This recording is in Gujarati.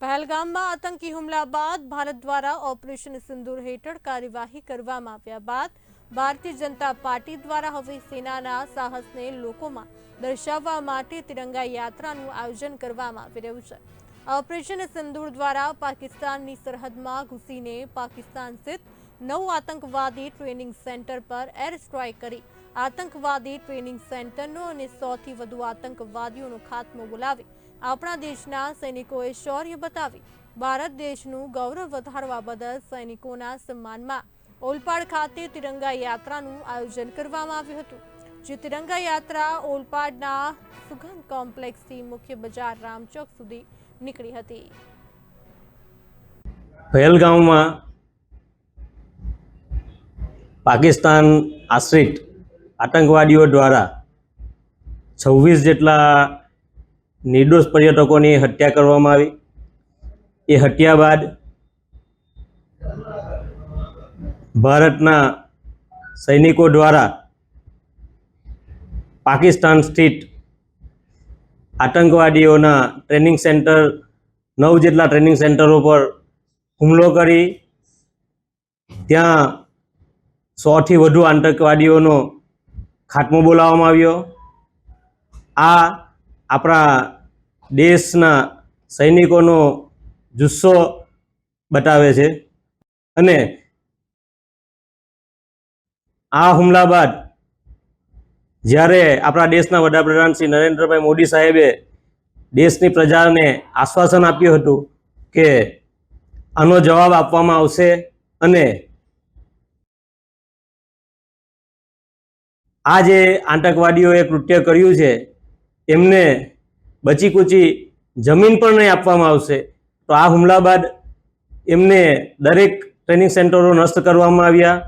પહેલગામમાં આતંકી હુમલા બાદ ભારત દ્વારા ઓપરેશન સિંદૂર હેઠળ કાર્યવાહી કરવામાં આવ્યા બાદ ભારતીય જનતા પાર્ટી દ્વારા હવે સેનાના સાહસને લોકોમાં દર્શાવવા માટે તિરંગા યાત્રાનું આયોજન કરવામાં આવી રહ્યું છે। ઓપરેશન સિંદૂર દ્વારા પાકિસ્તાનની સરહદમાં ઘૂસીને પાકિસ્તાન સ્થિત 9 આતંકવાદી ટ્રેનિંગ સેન્ટર પર એર સ્ટ્રાઇક કરી આતંકવાદી ટ્રેનિંગ સેન્ટરનો અને 100થી વધુ આતંકવાદીઓનો ખાત્મો બોલાવી આપણા દેશના સૈનિકોએ શૌર્ય બતાવી ભારત દેશનું ગૌરવ વધારવા બદલ સૈનિકોના સન્માનમાં ઓલપાડ ખાતે તિરંગા યાત્રાનું આયોજન કરવામાં આવ્યું હતું। જે તિરંગા યાત્રા ઓલપાડના સુગંધ કોમ્પ્લેક્સથી મુખ્ય બજાર રામચોક સુધી નીકળી હતી। પહેલગામમાં પાકિસ્તાન આશ્રિત આતંકવાદીઓ દ્વારા 26 જેટલા નિર્દોષ પર્યટકોની હત્યા કરવામાં આવી। એ હત્યા બાદ ભારતના સૈનિકો દ્વારા પાકિસ્તાન સ્થિત આતંકવાદીઓના ટ્રેનિંગ સેન્ટર 9 જેટલા ટ્રેનિંગ સેન્ટરો પર હુમલો કરી ત્યાં 100થી વધુ આતંકવાદીઓનો ખાત્મો બોલાવવામાં આવ્યો। આ આપણા દેશના સૈનિકોનો જુસ્સો બતાવે છે અને આ હુમલા બાદ જ્યારે આપણા દેશના વડાપ્રધાન શ્રી નરેન્દ્રભાઈ મોદી સાહેબે દેશની પ્રજાને આશ્વાસન આપ્યું હતું કે આનો જવાબ આપવામાં આવશે અને આ જે આતંકવાદીઓએ કૃત્ય કર્યું છે એમને બચી કૂચી જમીન પણ નહીં આપવામાં આવશે। તો આ હુમલા બાદ એમને દરેક ટ્રેનિંગ સેન્ટરો નષ્ટ કરવામાં આવ્યા।